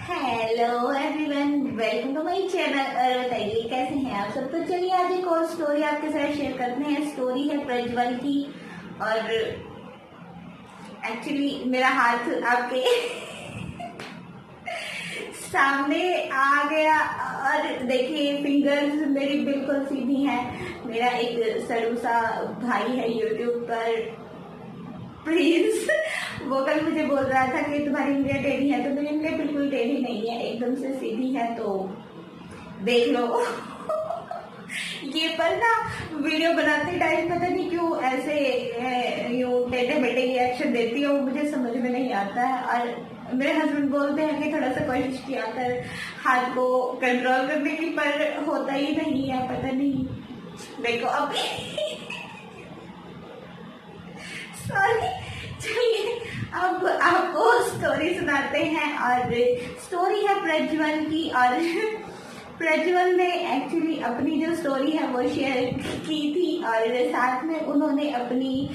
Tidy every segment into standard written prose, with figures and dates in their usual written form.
Hello everyone, welcome to my channel. और बताइए कैसे हैं आप सब। तो चलिए आज एक और स्टोरी आपके साथ शेयर करते हैं। स्टोरी है प्रज्वल की। और एक्चुअली मेरा हाथ आपके सामने आ गया और देखिए फिंगर्स मेरी बिल्कुल सीधी हैं। मेरा एक सड़ू सा भाई है यूट्यूब पर, प्लीज, वो कल मुझे बोल रहा था कि तुम्हारी उंगलियां टेढ़ी है, तो मेरी उंगलियां बिल्कुल टेढ़ी नहीं है, एकदम से सीधी है। तो देख लो ये पर ना वीडियो बनाते टाइम पता नहीं क्यों ऐसे यूं टेढ़े मेढ़े रिएक्शन देती है, वो मुझे समझ में नहीं आता है। और मेरे हस्बैंड बोलते हैं कि थोड़ा सा कोशिश किया कर हाथ को कंट्रोल करने की, पर होता ही नहीं है, पता नहीं। देखो अभी सॉरी। चलिए अब आपको स्टोरी सुनाते हैं। और स्टोरी है प्रज्वल की। और प्रज्वल ने एक्चुअली अपनी जो स्टोरी है वो शेयर की थी, और साथ में उन्होंने अपनी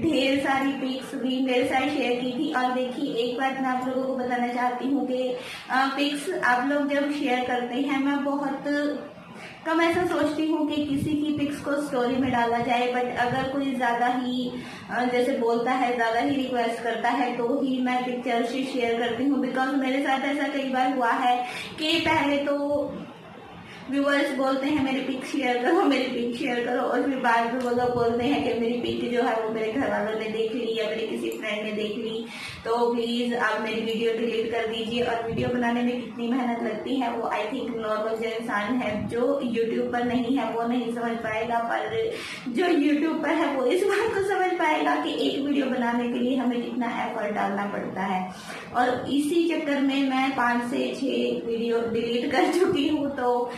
ढेर सारी पिक्स भी मेरे साथ शेयर की थी। और देखिए एक बात मैं आप लोगों को बताना चाहती हूँ कि पिक्स आप लोग जब शेयर करते हैं, मैं बहुत कम ऐसा सोचती हूँ कि किसी की पिक्स को स्टोरी में डाला जाए, बट अगर कोई ज्यादा ही जैसे बोलता है, ज्यादा ही रिक्वेस्ट करता है, तो ही मैं पिक्चर शेयर करती हूँ। बिकॉज मेरे साथ ऐसा कई बार हुआ है कि पहले तो व्यूअर्स बोलते हैं मेरी पिक शेयर करो, मेरी पिक शेयर करो, और फिर बाद में वो लोग बोलते हैं कि मेरी पिक जो है वो मेरे घर वालों ने देख ली या मेरे किसी फ्रेंड ने देख ली, तो प्लीज आप मेरी वीडियो डिलीट कर दीजिए। और वीडियो बनाने में कितनी मेहनत लगती है वो आई थिंक नॉर्मल जो इंसान है जो यूट्यूब पर नहीं है वो नहीं समझ पाएगा, पर जो यूट्यूब पर है वो इस बात को समझ पाएगा कि एक वीडियो बनाने के लिए हमें कितना एफर्ट डालना पड़ता है। और इसी चक्कर में मैं 5 से 6 वीडियो डिलीट कर चुकी हूँ। तो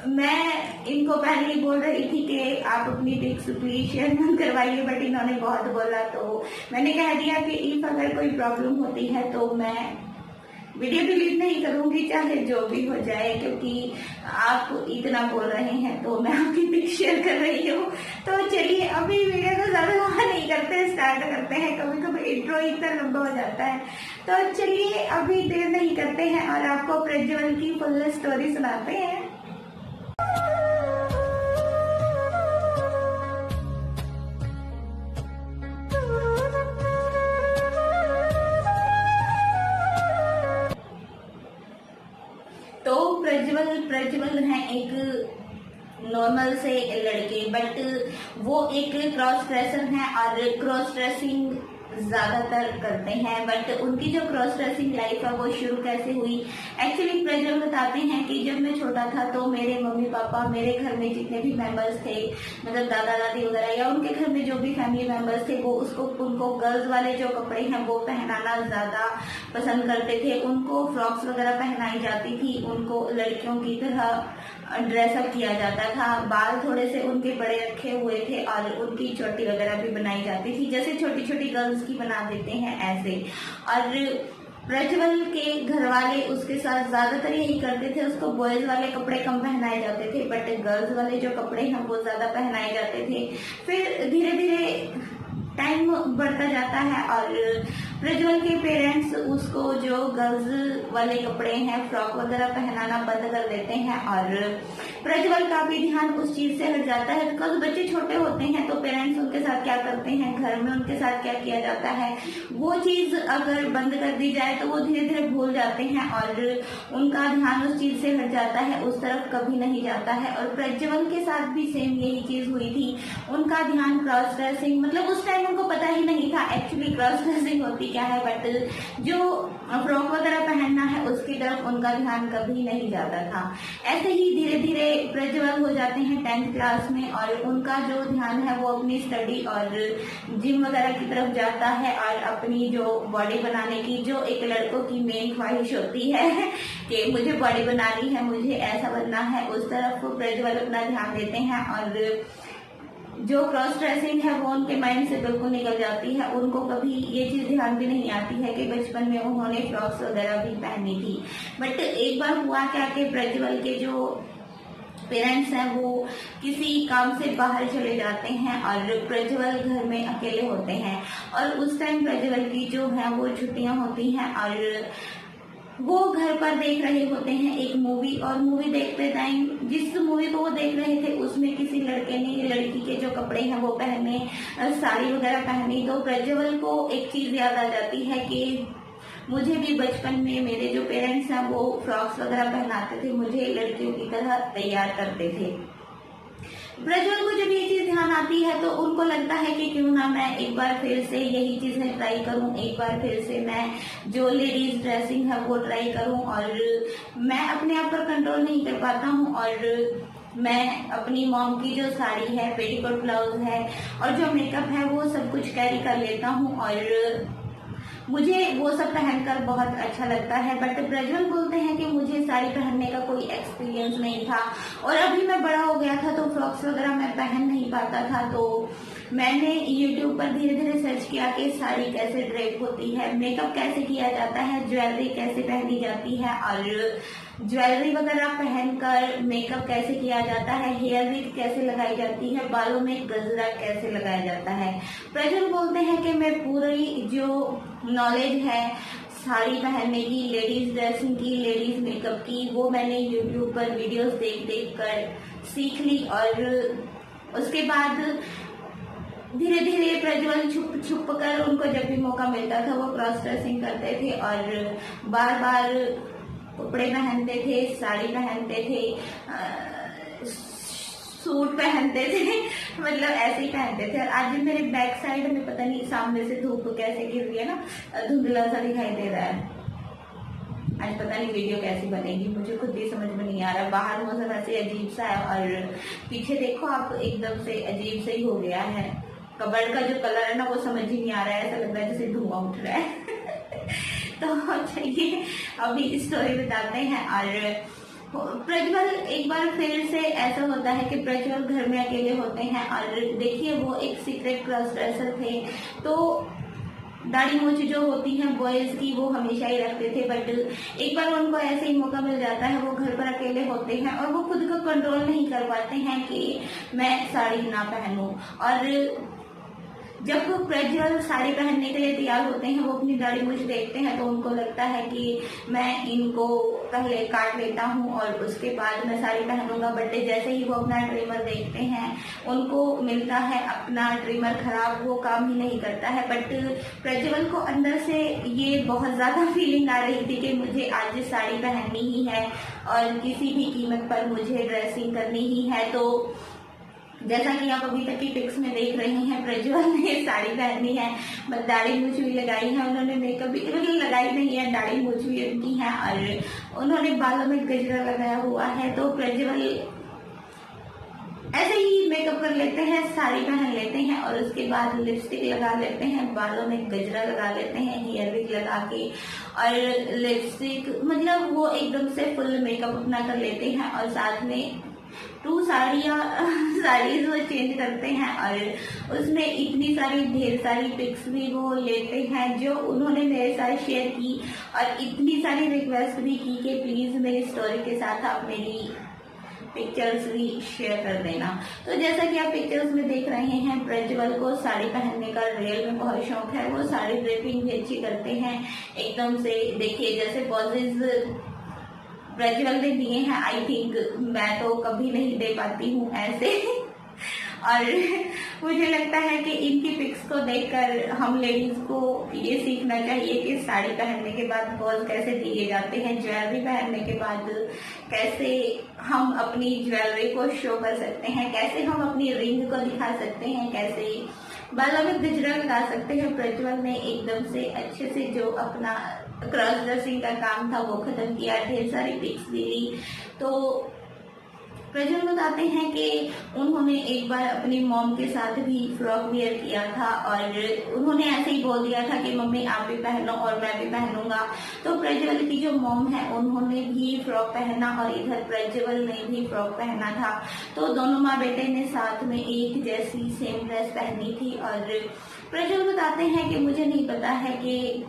मैं इनको पहले ही बोल रही थी कि आप अपनी पिक्स प्लीज शेयर मत करवाइए, बट इन्होंने बहुत बोला तो मैंने कह दिया कि इफ अगर कोई प्रॉब्लम होती है तो मैं वीडियो डिलीट नहीं करूंगी, चाहे जो भी हो जाए, क्योंकि आप इतना बोल रहे हैं तो मैं आपकी पिक शेयर कर रही हूँ। तो चलिए अभी वीडियो को ज्यादा लंबा नहीं करते, स्टार्ट करते हैं। कभी कभी इंट्रो इतना लंबा हो जाता है, तो चलिए अभी देर नहीं करते हैं और आपको प्रज्वल की फुल स्टोरी सुनाते हैं। तो प्रज्वल है एक नॉर्मल से लड़के, बट वो एक क्रॉस ड्रेसर है और क्रॉस ड्रेसिंग ज्यादातर करते हैं। बट उनकी जो क्रॉस ड्रेसिंग लाइफ है वो शुरू कैसे हुई, एक्चुअली प्रज्वल बताते हैं कि जब मैं छोटा था तो मेरे मम्मी पापा, मेरे घर में जितने भी मेंबर्स थे, मतलब दादा दादी वगैरह या उनके घर में जो भी फैमिली मेंबर्स थे, वो उनको गर्ल्स वाले जो कपड़े हैं वो पहनाना ज्यादा पसंद करते थे। उनको फ्रॉक्स वगैरह पहनाई जाती थी, उनको लड़कियों की तरह ड्रेसअप किया जाता था, बाल थोड़े से उनके बड़े रखे हुए थे और उनकी चोटी वगैरह भी बनाई जाती थी, जैसे छोटी छोटी गर्ल्स की बना देते हैं ऐसे। और प्रज्वल के घर वाले उसके साथ ज्यादातर यही करते थे, उसको बॉयज वाले कपड़े कम पहनाए जाते थे, बट गर्ल्स वाले जो कपड़े हैं वो ज्यादा पहनाए जाते थे। फिर धीरे धीरे टाइम बढ़ता जाता है और प्रज्वल के पेरेंट्स उसको जो गर्ल्स वाले कपड़े हैं, फ्रॉक वगैरह पहनाना बंद कर देते हैं। और प्रज्वल का भी ध्यान उस चीज से हट जाता है, बिकॉज बच्चे छोटे होते हैं तो पेरेंट्स उनके साथ क्या करते हैं, घर में उनके साथ क्या किया जाता है, वो चीज अगर बंद कर दी जाए तो वो धीरे धीरे भूल जाते हैं और उनका ध्यान उस चीज से हट जाता है, उस तरफ कभी नहीं जाता है। और प्रज्वल के साथ भी सेम यही चीज हुई थी। उनका ध्यान क्रॉस ड्रेसिंग, मतलब उस टाइम उनको पता ही नहीं था एक्चुअली क्रॉस ड्रेसिंग होती क्या है, बट जो फ्रॉक वगैरह पहनना है उसकी तरफ उनका ध्यान कभी नहीं जाता था। ऐसे ही धीरे धीरे प्रज्वल हो जाते हैं 10th क्लास में और उनका जो ध्यान है वो अपनी स्टडी और जिम वगैरह की तरफ जाता है। और अपनी जो बॉडी बनाने की, जो एक लड़कों की मेन ख्वाहिश होती है कि मुझे बॉडी बनानी है, मुझे ऐसा बनना है, उस तरफ प्रज्वल अपना ध्यान देते हैं। और जो क्रॉस ड्रेसिंग है वो उनके माइंड से बिल्कुल निकल जाती है, उनको कभी ये चीज ध्यान भी नहीं आती है कि बचपन में उन्होंने फ्रॉक्स वगैरह भी पहनी थी। बट एक बार हुआ क्या कि प्रज्वल के जो पेरेंट्स हैं वो किसी काम से बाहर चले जाते हैं और प्रज्वल घर में अकेले होते हैं। और उस टाइम प्रज्वल की जो है वो छुट्टियां होती हैं और वो घर पर देख रहे होते हैं एक मूवी, और मूवी देखते टाइम जिस मूवी को वो देख रहे थे उसमें किसी लड़के ने लड़की के जो कपड़े हैं वो पहने, साड़ी वगैरह पहनी, तो प्रज्वल को एक चीज याद आ जाती है कि मुझे भी बचपन में मेरे जो पेरेंट्स हैं वो फ्रॉक्स वगैरह पहनाते थे, मुझे लड़कियों की तरह तैयार करते थे। प्रज्वल को जब ये चीज ध्यान आती है तो उनको लगता है कि क्यों ना मैं एक बार फिर से यही चीजें ट्राई करूं, एक बार फिर से मैं जो लेडीज ड्रेसिंग है वो ट्राई करूं, और मैं अपने आप पर कंट्रोल नहीं कर पाता हूं, और मैं अपनी मॉम की जो साड़ी है, पेटीकोट ब्लाउज है और जो मेकअप है वो सब कुछ कैरी कर लेता हूं, और मुझे वो सब पहनकर बहुत अच्छा लगता है। बट प्रज्वल बोलते हैं कि मुझे साड़ी पहनने का कोई एक्सपीरियंस नहीं था, और अभी मैं बड़ा हो गया था तो फ्रॉक्स वगैरह मैं पहन नहीं पाता था, तो मैंने YouTube पर धीरे धीरे सर्च किया कि साड़ी कैसे ड्रेप होती है, मेकअप कैसे किया जाता है, ज्वेलरी कैसे पहनी जाती है, और ज्वेलरी वगैरह पहनकर मेकअप कैसे किया जाता है, हेयर विग कैसे लगाई जाती है, बालों में गजरा कैसे लगाया जाता है। प्रज्वल बोलते हैं कि मैं पूरी जो नॉलेज है साड़ी पहनने की, लेडीज ड्रेसिंग की, लेडीज मेकअप की, वो मैंने YouTube पर वीडियोस देख देख कर सीख ली, और उसके बाद धीरे धीरे प्रज्वल छुप छुप कर उनको जब भी मौका मिलता था वो क्रॉस ड्रेसिंग करते थे, और बार बार कपड़े पहनते थे, साड़ी पहनते थे, सूट पहनते थे, मतलब ऐसे ही पहनते थे। और आज मेरे बैक साइड में पता नहीं सामने से धूप कैसे गिर रही है ना, धुंधला सा दिखाई दे रहा है। आज पता नहीं वीडियो कैसी बनेगी, मुझे खुद भी समझ में नहीं आ रहा। बाहर मौसम ऐसे अजीब सा है, और पीछे देखो आप एकदम से अजीब से ही हो गया है। कबर्ड का जो कलर है ना वो समझ ही नहीं आ रहा है, ऐसा लग रहा है जैसे धुआं उठ रहा है। तो चलिए अभी स्टोरी बताते हैं। और प्रज्वल एक बार फिर से ऐसा होता है कि प्रज्वल घर में अकेले होते हैं, और देखिए वो एक सीक्रेट क्रॉस ड्रेसर थे, तो दाढ़ी मूछ जो होती है बॉयज की वो हमेशा ही रखते थे। बट एक बार उनको ऐसे ही मौका मिल जाता है, वो घर पर अकेले होते हैं और वो खुद को कंट्रोल नहीं कर पाते हैं कि मैं साड़ी ना पहनूं। और जब वो प्रज्वल साड़ी पहनने के लिए तैयार होते हैं, वो अपनी दाढ़ी मूछ देखते हैं तो उनको लगता है कि मैं इनको पहले काट लेता हूं और उसके बाद मैं साड़ी पहनूंगा। बट जैसे ही वो अपना ट्रिमर देखते हैं, उनको मिलता है अपना ट्रिमर खराब, वो काम ही नहीं करता है। बट प्रज्वल को अंदर से ये बहुत ज्यादा फीलिंग आ रही थी कि मुझे आज साड़ी पहननी ही है और किसी भी कीमत पर मुझे ड्रेसिंग करनी ही है। तो जैसा कि आप अभी तक की पिक्स में देख रहे हैं, प्रज्वल ने साड़ी पहनी है, दाढ़ी मूछ भी लगाई है, उन्होंने मेकअप भी लगाई नहीं है, दाढ़ी मूछ भी उनकी है, और उन्होंने बालों में गजरा लगाया हुआ है। तो प्रज्वल ऐसे ही मेकअप कर लेते हैं, साड़ी पहन लेते हैं और उसके बाद लिपस्टिक लगा लेते हैं, बालों में गजरा लगा लेते हैं, हेयर विग लगा के, और लिपस्टिक मतलब वो एकदम से फुल मेकअप अपना कर लेते हैं। और साथ में 2 साड़ीज वो चेंज करते हैं, और उसमें इतनी सारी ढेर सारी पिक्स भी वो लेते हैं जो उन्होंने मेरे साथ शेयर की, और इतनी सारी रिक्वेस्ट भी की कि प्लीज मेरी स्टोरी के साथ आप मेरी पिक्चर्स भी शेयर कर देना। तो जैसा कि आप पिक्चर्स में देख रहे हैं, प्रज्वल को साड़ी पहनने का रियल में बहुत शौक है, वो साड़ी ड्रेपिंग भी अच्छी करते हैं एकदम से। देखिए जैसे पॉजेज प्रज्वल ने दिए हैं, आई थिंक मैं तो कभी नहीं दे पाती हूँ ऐसे। और मुझे लगता है कि इनकी पिक्स को देखकर हम लेडीज को ये सीखना चाहिए कि साड़ी पहनने के बाद पोज कैसे दिए जाते हैं, ज्वेलरी पहनने के बाद कैसे हम अपनी ज्वेलरी को शो कर सकते हैं, कैसे हम अपनी रिंग को दिखा सकते हैं, कैसे बालों में गजरा लगा सकते हैं। प्रज्वल ने एकदम से अच्छे से जो अपना क्रॉस ड्रेसिंग का काम था वो खत्म किया, ढेर सारी पिक्स भी ली। तो प्रज्वल बताते हैं कि उन्होंने एक बार अपनी मॉम के साथ भी फ्रॉक वियर किया था, और उन्होंने ऐसे ही बोल दिया था कि मम्मी आप भी पहनो और मैं भी पहनूंगा। तो प्रज्वल की जो मॉम है उन्होंने भी फ्रॉक पहना, और इधर प्रज्वल ने भी फ्रॉक पहना था। तो दोनों माँ बेटे ने साथ में एक जैसी सेम ड्रेस पहनी थी। और प्रज्वल बताते हैं कि मुझे नहीं पता है कि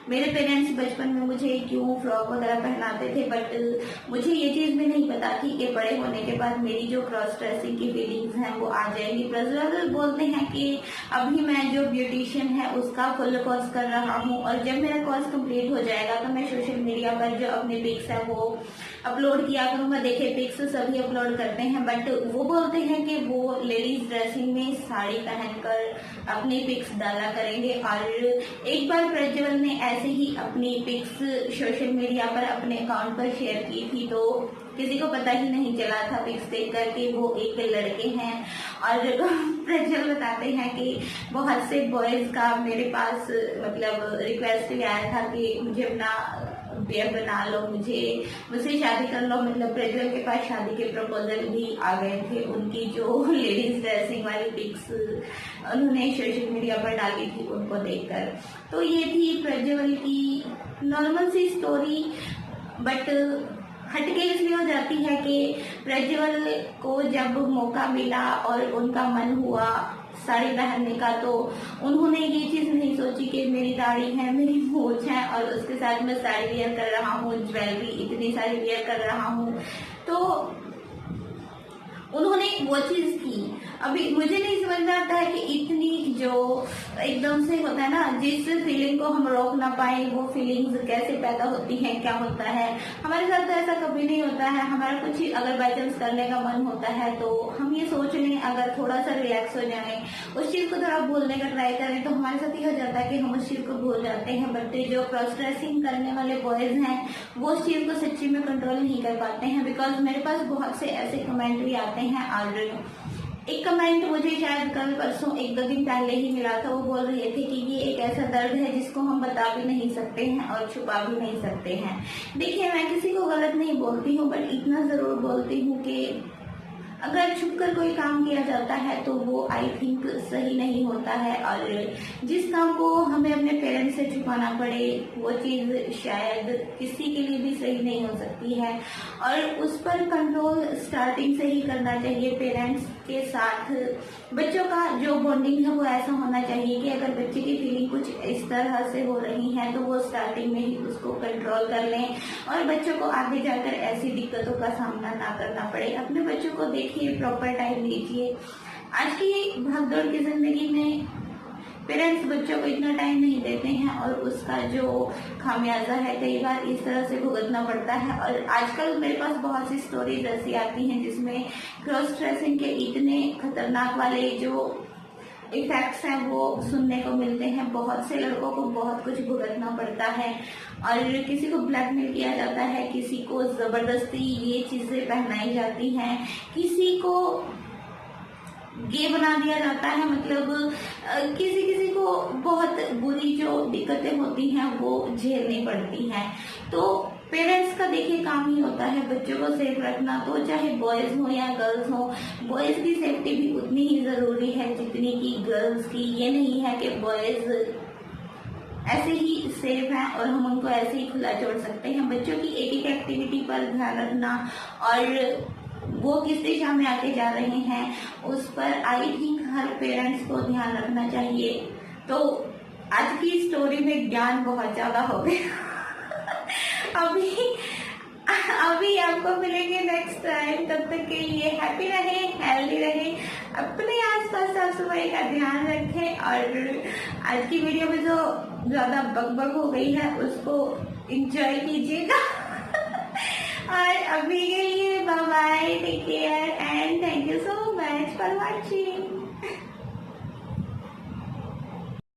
मेरे पेरेंट्स बचपन में मुझे क्यों फ्रॉक वगैरह पहनाते थे, बट मुझे ये चीज भी नहीं पता थी कि बड़े होने के बाद मेरी जो क्रॉस ड्रेसिंग की फीलिंग्स हैं वो आ जाएंगी। प्रज्वल बोलते हैं कि अभी मैं जो ब्यूटिशियन है उसका फुल कोर्स कर रहा हूँ और जब मेरा कोर्स कंप्लीट हो जाएगा तो मैं सोशल मीडिया पर जो अपने पिक्स है वो अपलोड किया करूँगा। देखे पिक्स सभी अपलोड करते हैं, बट वो बोलते हैं कि वो लेडीज ड्रेसिंग में साड़ी पहनकर अपनी पिक्स डाला करेंगे। और एक बार प्रज्वल ने ऐसे ही अपनी पिक्स सोशल मीडिया पर अपने अकाउंट पर शेयर की थी, तो किसी को पता ही नहीं चला था पिक्स देख कर कि वो एक लड़के हैं। और प्रज्वल बताते हैं कि बहुत से बॉयज का मेरे पास मतलब रिक्वेस्ट भी आया था कि मुझे अपना बियर बना लो, मुझसे शादी कर लो। मतलब प्रज्वल के पास शादी के प्रपोजल भी आ गए थे। उनकी जो लेडीज ड्रेसिंग वाली पिक्स उन्होंने सोशल मीडिया पर डाली थी उनको देखकर। तो ये थी प्रज्वल की नॉर्मल सी स्टोरी, बट हटके इसलिए हो जाती है कि प्रज्वल को जब मौका मिला और उनका मन हुआ साड़ी पहनने का, तो उन्होंने ये चीज नहीं सोची कि मेरी दाढ़ी है, मेरी मूंछ है और उसके साथ मैं साड़ी वियर कर रहा हूँ, ज्वेलरी इतनी सारी वियर कर रहा हूँ, तो उन्होंने वो चीज की। अभी मुझे नहीं समझ में आता है कि इतनी जो एकदम से होता है ना, जिस फीलिंग को हम रोक ना पाए वो फीलिंग्स कैसे पैदा होती हैं, क्या होता है। हमारे साथ तो ऐसा कभी नहीं होता है। हमारा कुछ अगर बाई चांस करने का मन होता है तो हम ये सोच लें, अगर थोड़ा सा रिलैक्स हो जाए, उस चीज को थोड़ा भूलने का ट्राई करें, तो हमारे साथ ये हो जाता है कि हम उस चीज को भूल जाते हैं। बट जो क्रॉस ड्रेसिंग करने वाले बॉयज हैं वो उस चीज को सच्ची में कंट्रोल नहीं कर पाते हैं। बिकॉज मेरे पास बहुत से ऐसे कमेंट भी आते हैं। और एक कमेंट मुझे शायद कल परसों 1-2 दिन पहले ही मिला था। वो बोल रहे थे कि ये एक ऐसा दर्द है जिसको हम बता भी नहीं सकते हैं और छुपा भी नहीं सकते हैं। देखिए, मैं किसी को गलत नहीं बोलती हूँ, बट इतना जरूर बोलती हूँ कि अगर छुपकर कोई काम किया जाता है तो वो आई थिंक सही नहीं होता है। और जिस काम को हमें अपने पेरेंट्स से छुपाना पड़े वो चीज शायद किसी के लिए भी सही नहीं हो सकती है। और उस पर कंट्रोल स्टार्टिंग से ही करना चाहिए। पेरेंट्स के साथ बच्चों का जो बॉन्डिंग है वो ऐसा होना चाहिए कि अगर बच्चे की फीलिंग कुछ इस तरह से हो रही है तो वो स्टार्टिंग में ही उसको कंट्रोल कर लें और बच्चों को आगे जाकर ऐसी दिक्कतों का सामना ना करना पड़े। अपने बच्चों को देखिए, प्रॉपर टाइम दीजिए। आज की भागदौड़ की जिंदगी में पेरेंट्स बच्चों को इतना टाइम नहीं देते हैं और उसका जो खामियाजा है कई बार इस तरह से भुगतना पड़ता है। और आजकल मेरे पास बहुत सी स्टोरीज ऐसी आती हैं जिसमें क्रॉस ड्रेसिंग के इतने खतरनाक वाले जो इफेक्ट्स हैं वो सुनने को मिलते हैं। बहुत से लड़कों को बहुत कुछ भुगतना पड़ता है और किसी को ब्लैकमेल किया जाता है, किसी को जबरदस्ती ये चीजें पहनाई जाती हैं, किसी को गे बना दिया जाता है। मतलब किसी किसी को बहुत बुरी जो दिक्कतें होती हैं वो झेलनी पड़ती हैं। तो पेरेंट्स का देखिए काम ही होता है बच्चों को सेफ रखना, तो चाहे बॉयज हो या गर्ल्स हो। बॉयज की सेफ्टी भी उतनी ही जरूरी है जितनी की गर्ल्स की। ये नहीं है कि बॉयज ऐसे ही सेफ हैं और हम उनको ऐसे ही खुला छोड़ सकते हैं। बच्चों की एक एक एक्टिविटी पर ध्यान रखना और वो किस दिशा में आगे जा रहे हैं उस पर आई थिंक हर पेरेंट्स को ध्यान रखना चाहिए। तो आज की स्टोरी में ज्ञान बहुत ज्यादा हो गया। अभी आपको मिलेंगे नेक्स्ट टाइम। तब तक के लिए हैप्पी रहे, हेल्दी रहे, अपने आसपास साफ सफाई का ध्यान रखें। और आज की वीडियो में जो ज्यादा बकबक हो गई है उसको एंजॉय कीजिएगा। और अभी के लिए bye bye, take care and thank you so much for watching.